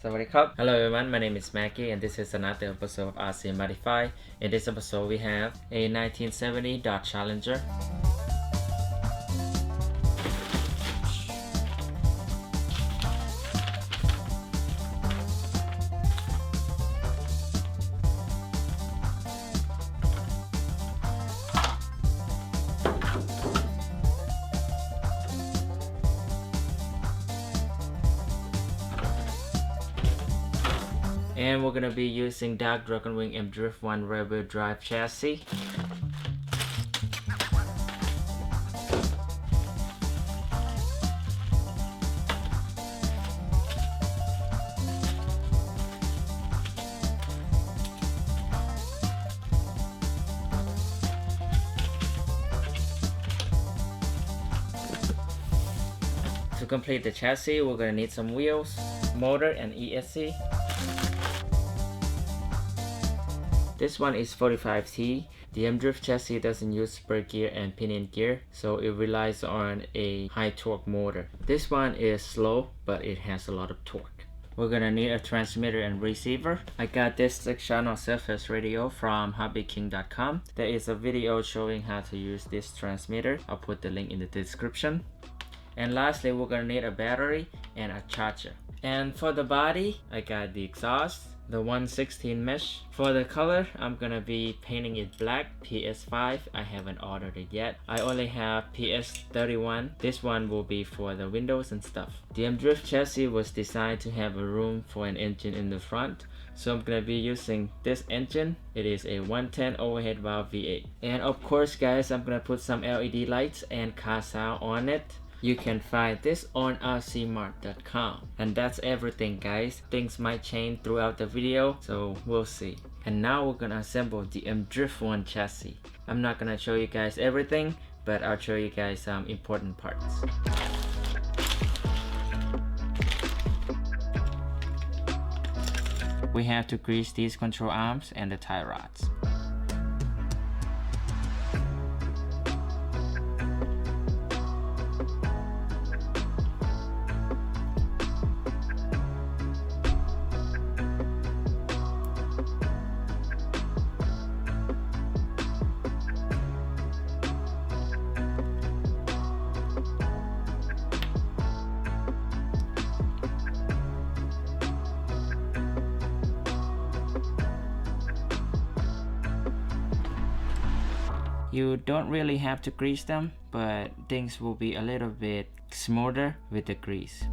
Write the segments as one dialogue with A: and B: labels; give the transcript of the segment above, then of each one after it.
A: Sawadee Hello everyone, my name is Mackie and this is another episode of RC Modify. In this episode we have a 1970 Dodge Challenger. And we're gonna be using Dark Dragon Wing M-Drift 1 rear-wheel drive chassis. To complete the chassis, we're gonna need some wheels, motor, and ESC. This one is 45T. The M-Drift chassis doesn't use spur gear and pinion gear, so it relies on a high torque motor. This one is slow, but it has a lot of torque. We're gonna need a transmitter and receiver. I got this 6-channel surface radio from hobbyking.com. There is a video showing how to use this transmitter. I'll put the link in the description. And lastly, we're gonna need a battery and a charger. And for the body, I got the exhaust, the 116 mesh. For the color, I'm gonna be painting it black, PS5. I haven't ordered it yet. I only have PS31. This one will be for the windows and stuff. The M-Drift chassis was designed to have a room for an engine in the front. So I'm gonna be using this engine. It is a 110 overhead valve V8. And of course guys, I'm gonna put some LED lights and car sound on it. You can find this on rcmart.com. And that's everything guys. Things might change throughout the video, so we'll see. And now we're gonna assemble the M-Drift 1 chassis. I'm not gonna show you guys everything, but I'll show you guys some important parts. We have to grease these control arms and the tie rods. You don't really have to grease them, but things will be a little bit smoother with the grease.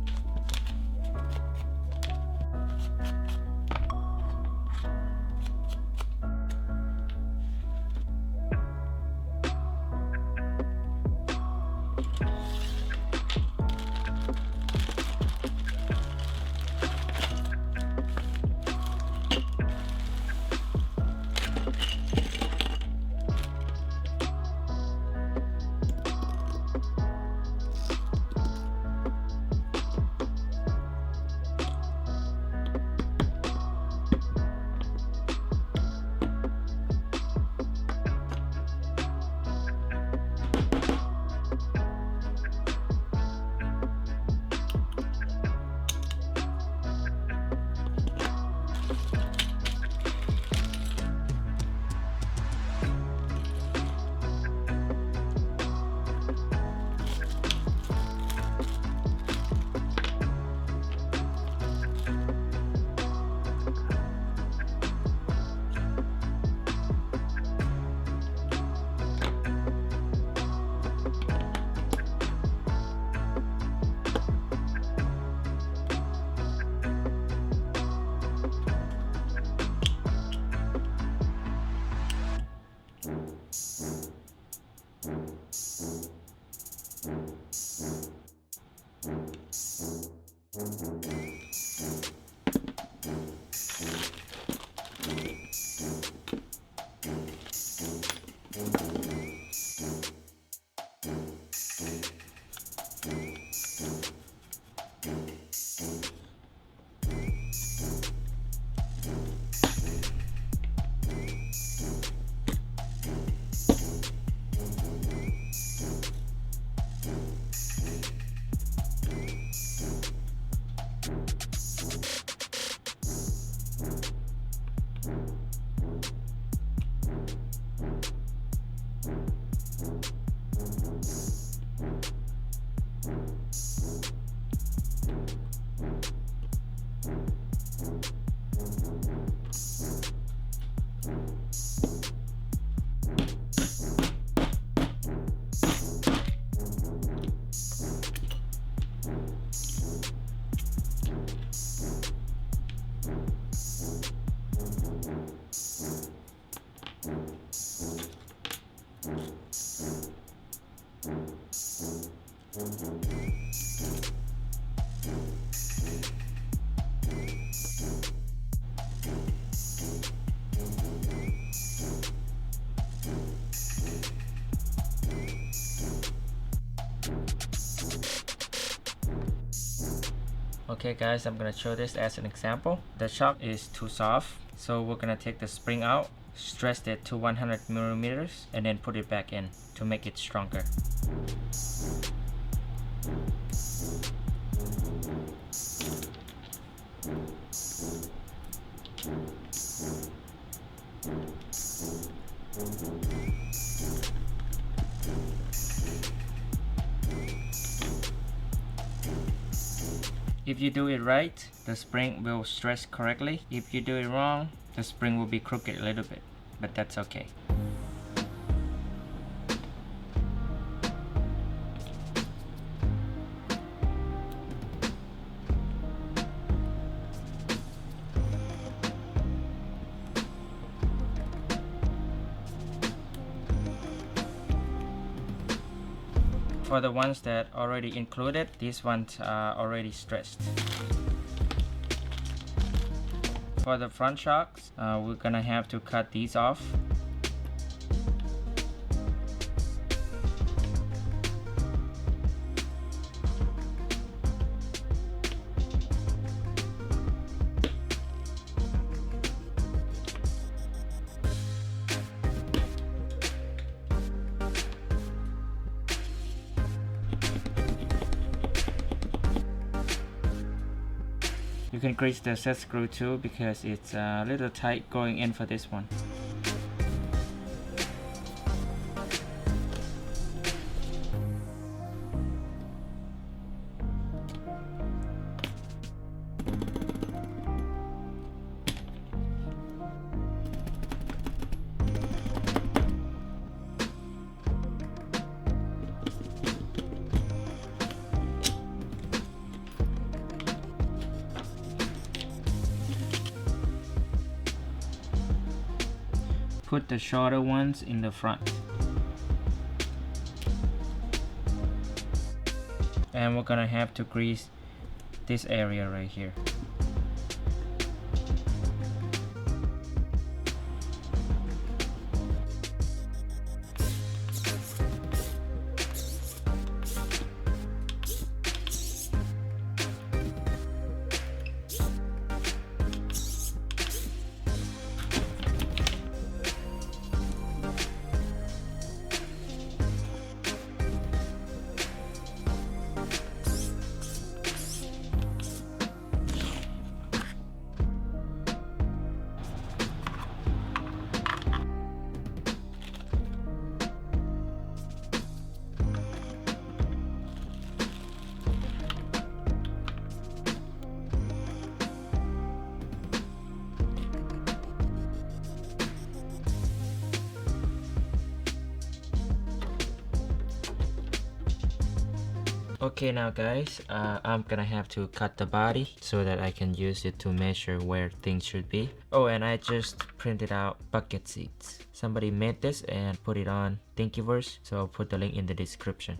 A: Okay guys, I'm gonna show this as an example. The shock is too soft, so we're gonna take the spring out, stretch it to 100 millimeters, and then put it back in to make it stronger. If you do it right, the spring will stretch correctly. If you do it wrong, the spring will be crooked a little bit, but that's okay. For the ones that already included, these ones are already stretched. For the front shocks, we're gonna have to cut these off. You can grease the set screw too because it's a little tight going in for this one. Put the shorter ones in the front. And we're gonna have to grease this area right here. Okay now guys, I'm gonna have to cut the body so that I can use it to measure where things should be. Oh, and I just printed out bucket seats. Somebody made this and put it on Thingiverse, so I'll put the link in the description.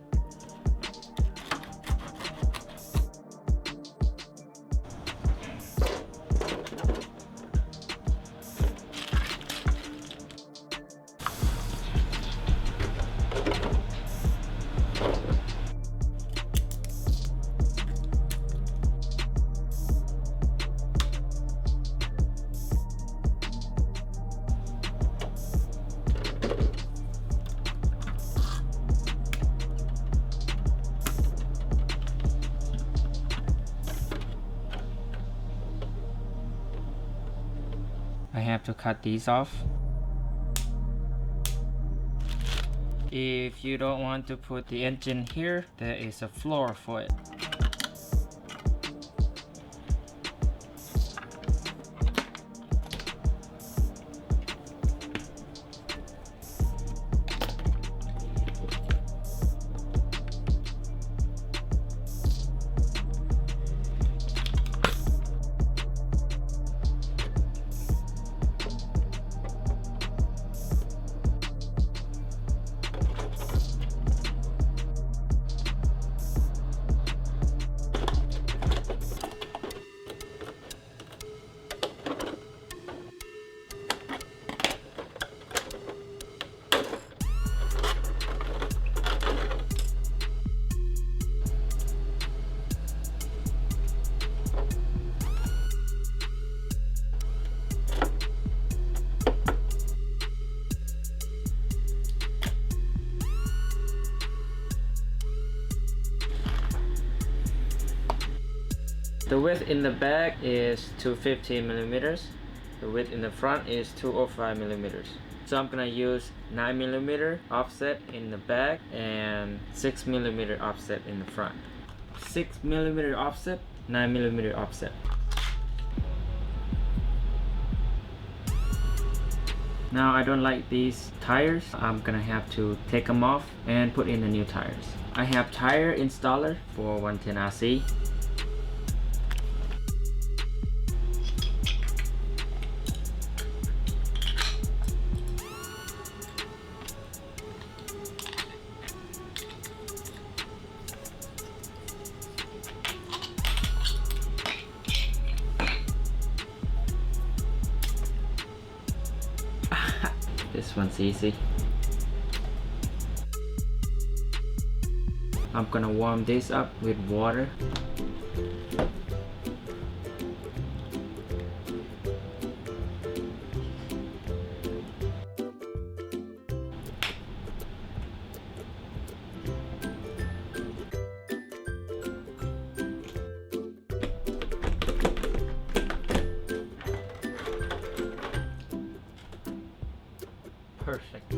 A: I have to cut these off. If you don't want to put the engine here, there is a floor for it. The width in the back is 250 millimeters. The width in the front is 205 millimeters. So I'm gonna use 9 millimeter offset in the back and 6 millimeter offset in the front. 6 millimeter offset, 9 millimeter offset. Now I don't like these tires. I'm gonna have to take them off and put in the new tires. I have tire installer for 110 RC. This one's easy. I'm gonna warm this up with water. Perfect.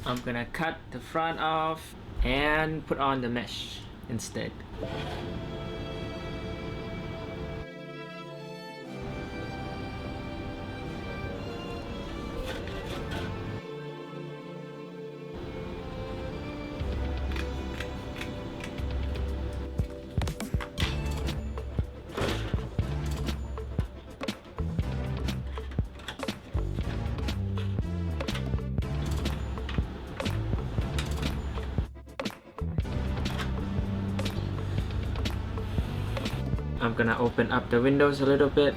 A: I'm gonna cut the front off and put on the mesh instead. I'm gonna open up the windows a little bit.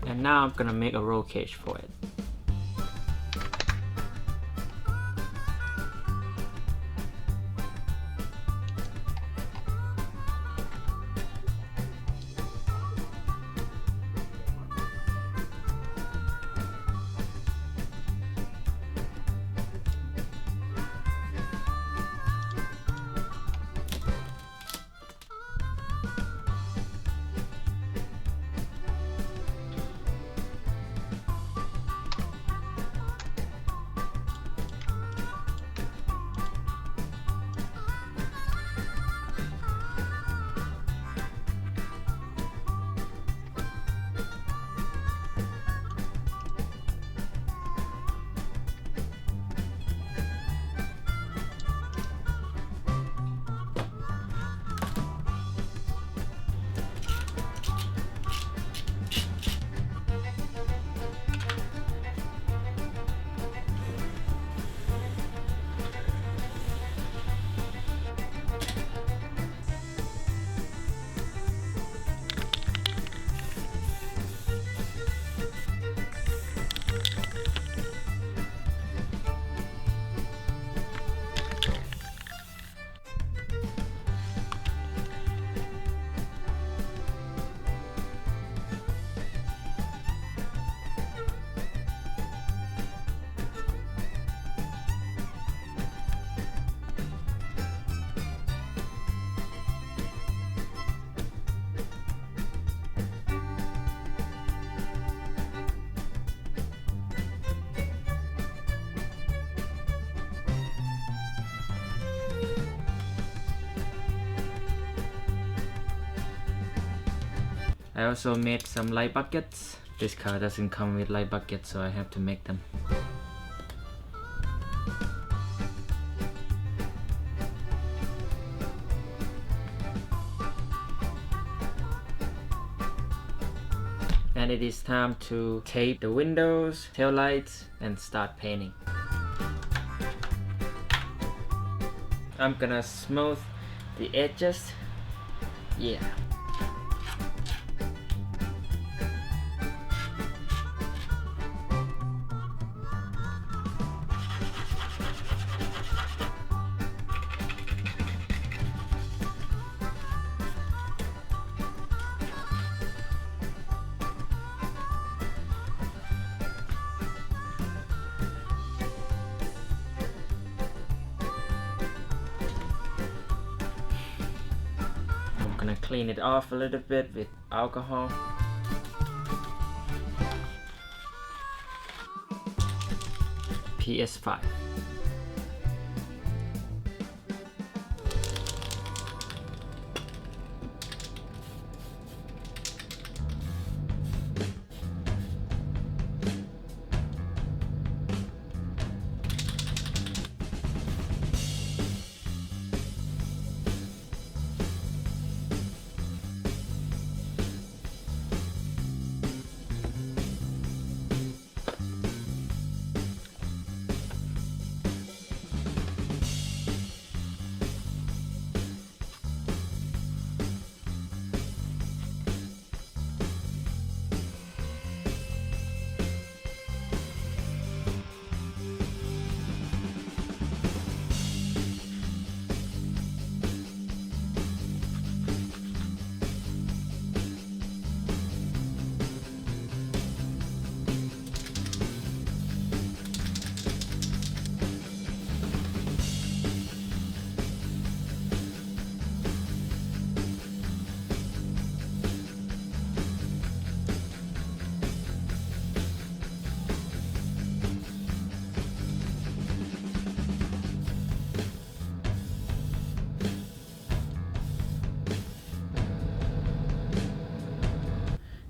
A: And now I'm gonna make a roll cage for it. I also made some light buckets. This car doesn't come with light buckets, so I have to make them. And it is time to tape the windows, tail lights, and start painting. I'm gonna smooth the edges. Yeah. I'm gonna clean it off a little bit with alcohol. PS5.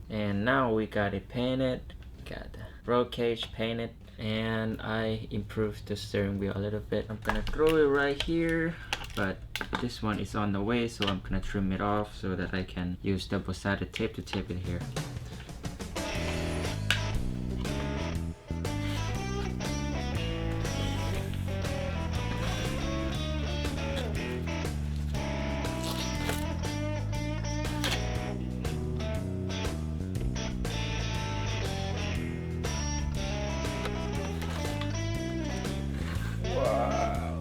A: And now we got it painted, got the roll cage painted, and I improved the steering wheel a little bit. I'm gonna throw it right here, but this one is on the way, so I'm gonna trim it off so that I can use double-sided tape to tape it here. Wow.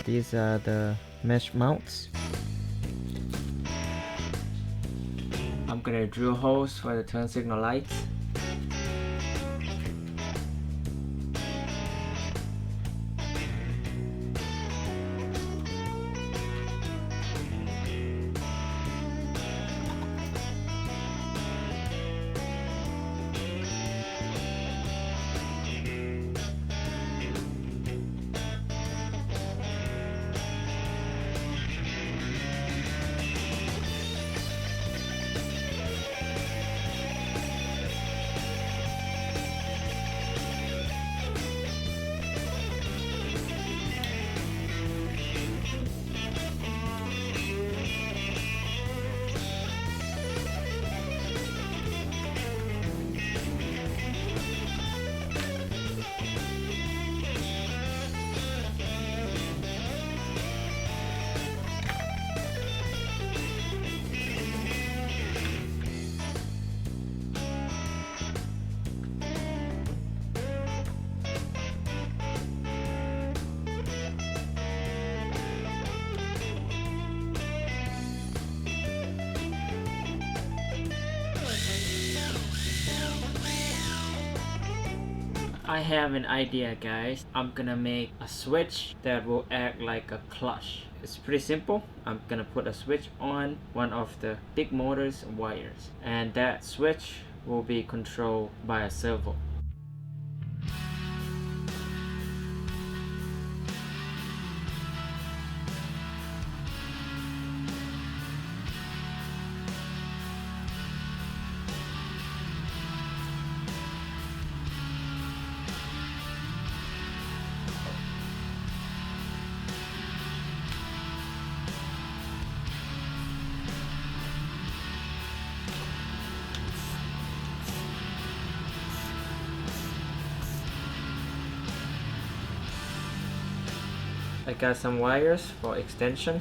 A: These are the mesh mounts. I'm gonna drill holes for the turn signal lights. I have an idea, guys. I'm gonna make a switch that will act like a clutch. It's pretty simple. I'm gonna put a switch on one of the big motor's wires, and that switch will be controlled by a servo. I got some wires for extension.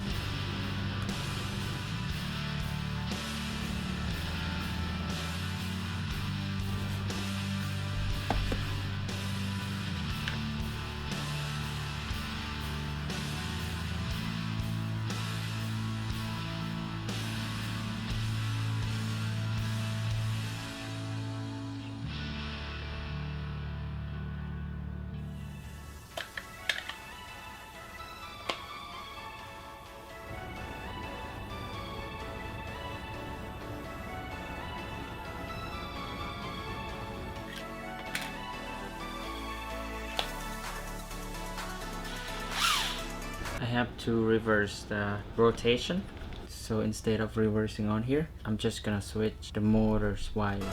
A: I have to reverse the rotation. So instead of reversing on here, I'm just gonna switch the motor's wires.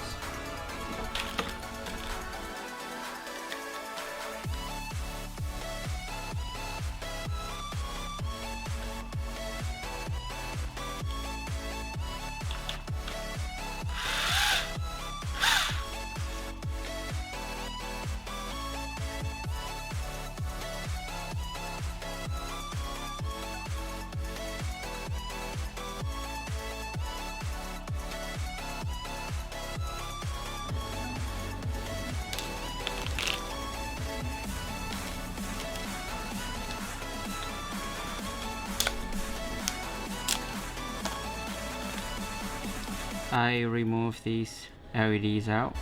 A: I remove these LEDs out.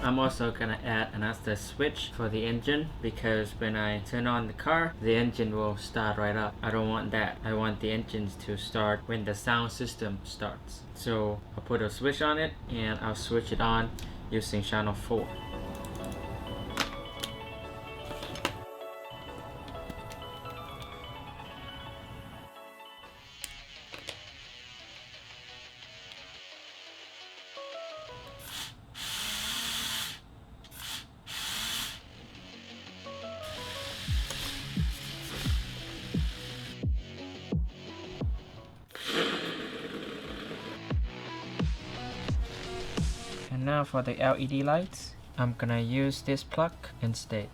A: I'm also gonna add another switch for the engine, because when I turn on the car, the engine will start right up. I don't want that. I want the engines to start when the sound system starts. So I'll put a switch on it, and I'll switch it on using channel 4. now for the LED lights, I'm gonna use this plug instead.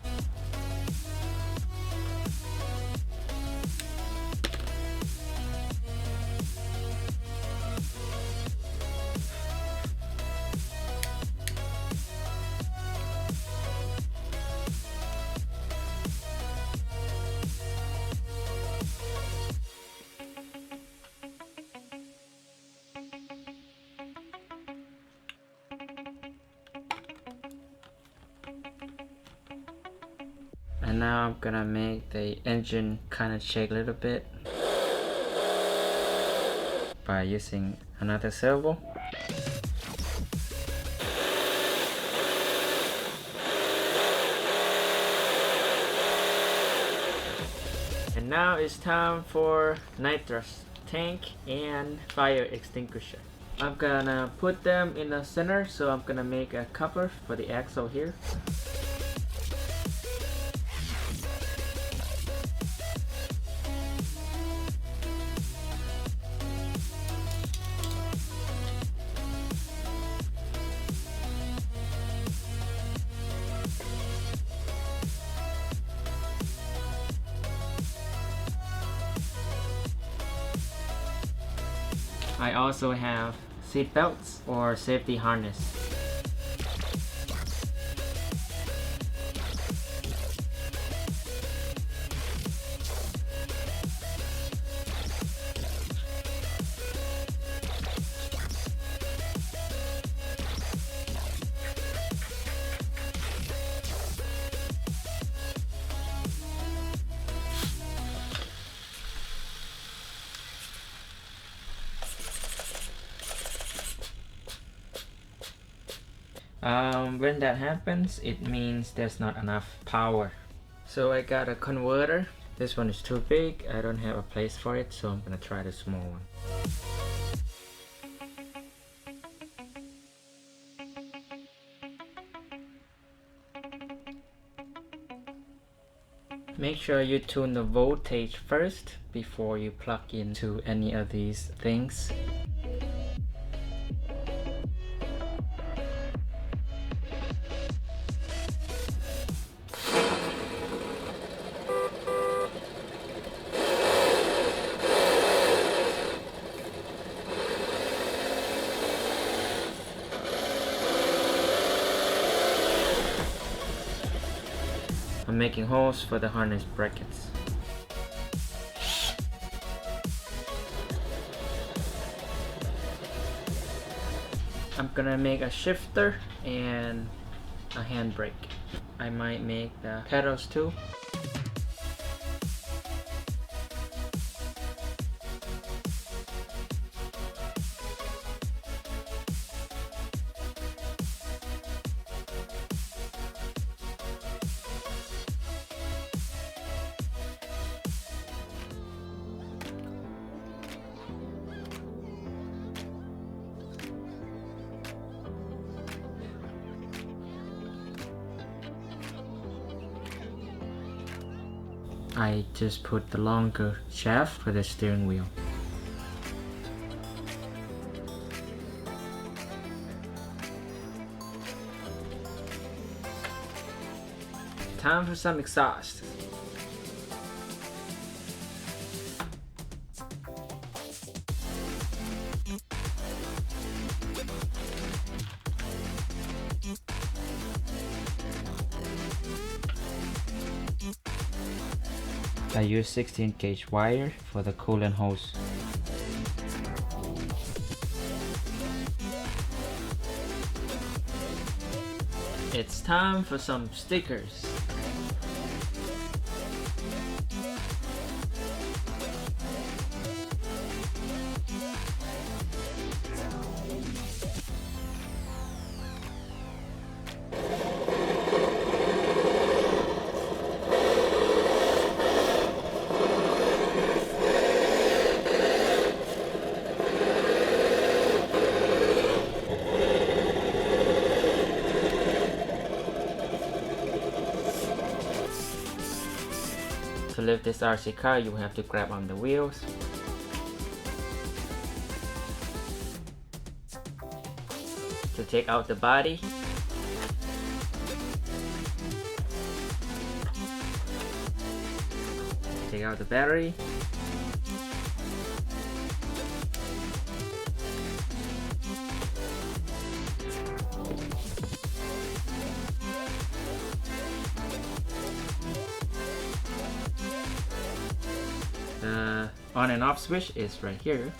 A: And now I'm gonna make the engine kind of shake a little bit by using another servo. And now it's time for nitrous tank and fire extinguisher. I'm gonna put them in the center, so I'm gonna make a cover for the axle here. I also have seat belts or safety harness. When that happens, it means there's not enough power. So I got a converter. This one is too big. I don't have a place for it, so I'm gonna try the small one. Make sure you tune the voltage first before you plug into any of these things. I'm making holes for the harness brackets. I'm gonna make a shifter and a handbrake. I might make the pedals too. I just put the longer shaft for the steering wheel. Time for some exhaust. I use 16 gauge wire for the coolant hose. It's time for some stickers. To lift this RC car, you have to grab on the wheels. to take out the body. Take out the battery. The on and off switch is right here.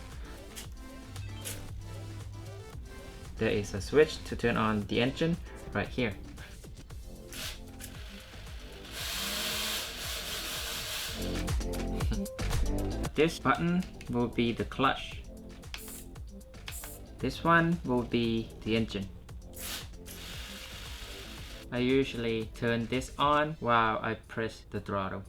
A: There is a switch to turn on the engine right here. This button will be the clutch. This one will be the engine. I usually turn this on while I press the throttle.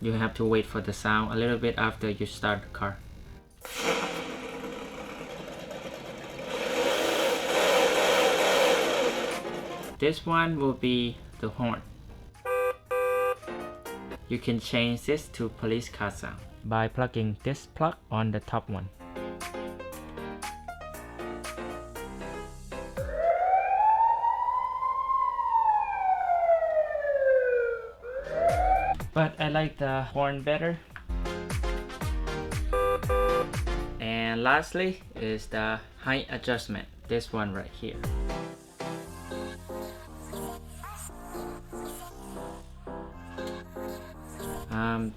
A: You have to wait for the sound a little bit after you start the car. This one will be the horn. You can change this to police car sound by plugging this plug on the top one. But I like the horn better. And lastly is the height adjustment. This one right here.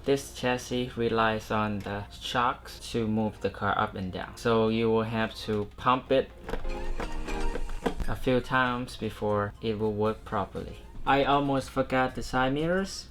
A: This chassis relies on the shocks to move the car up and down. So you will have to pump it a few times before it will work properly. I almost forgot the side mirrors.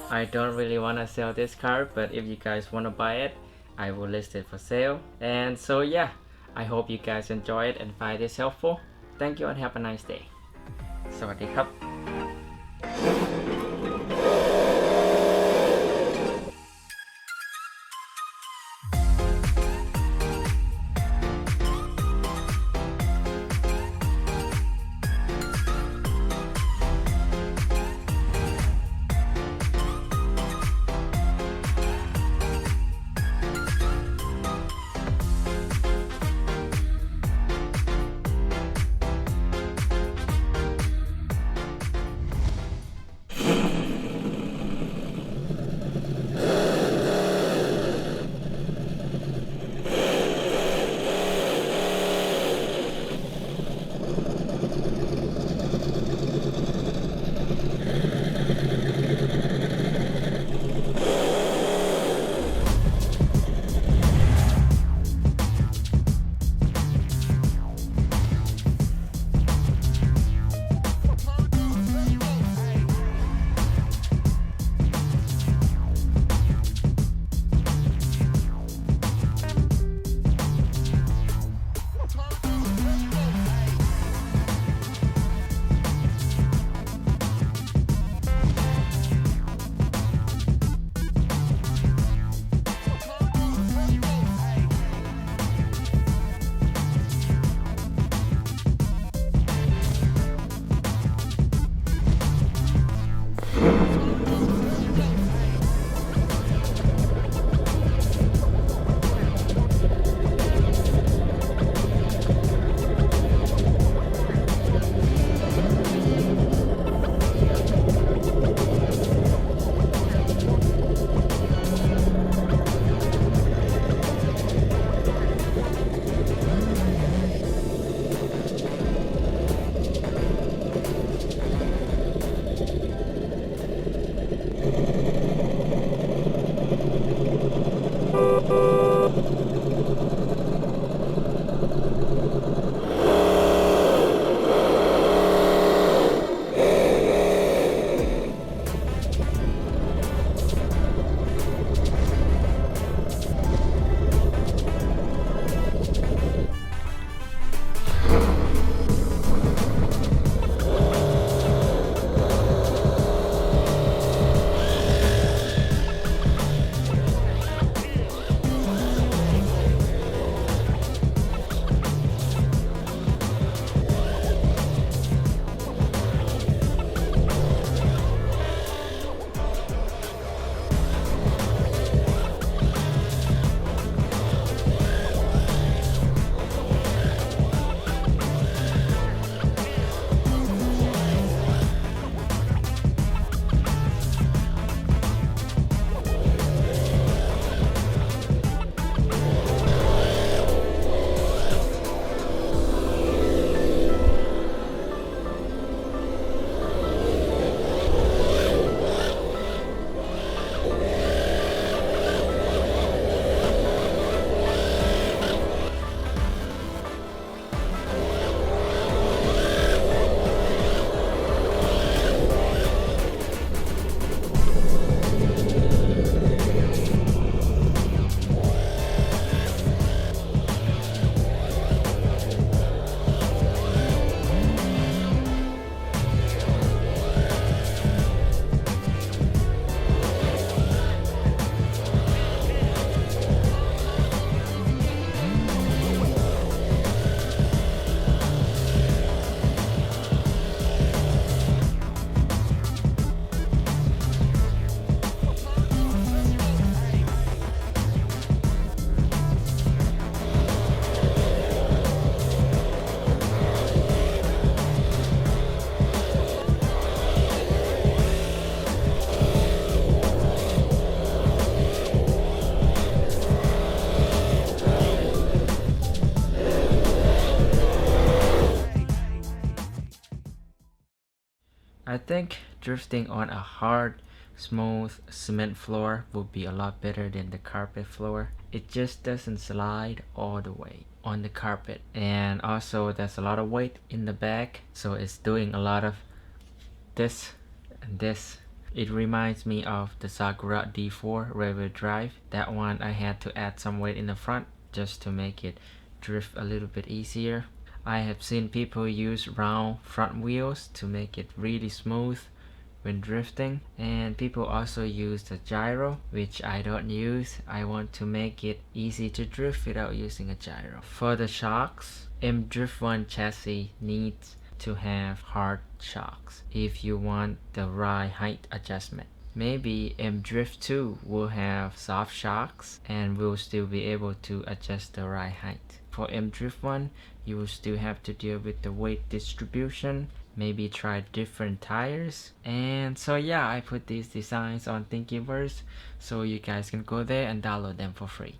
A: I don't really want to sell this car, but if you guys want to buy it, I will list it for sale. And so yeah, I hope you guys enjoy it and find this helpful. Thank you and have a nice day. สวัสดีครับ I think drifting on a hard, smooth cement floor would be a lot better than the carpet floor. It just doesn't slide all the way on the carpet, and also there's a lot of weight in the back, so it's doing a lot of this and this. It reminds me of the Sakura D4 rear-wheel drive. That one I had to add some weight in the front just to make it drift a little bit easier. I have seen people use round front wheels to make it really smooth when drifting, and people also use the gyro, which I don't use. I want to make it easy to drift without using a gyro. For the shocks, M Drift 1 chassis needs to have hard shocks if you want the ride height adjustment. Maybe M Drift 2 will have soft shocks and will still be able to adjust the ride height. For M Drift 1, you will still have to deal with the weight distribution, maybe try different tires. And so yeah, I put these designs on Thingiverse so you guys can go there and download them for free.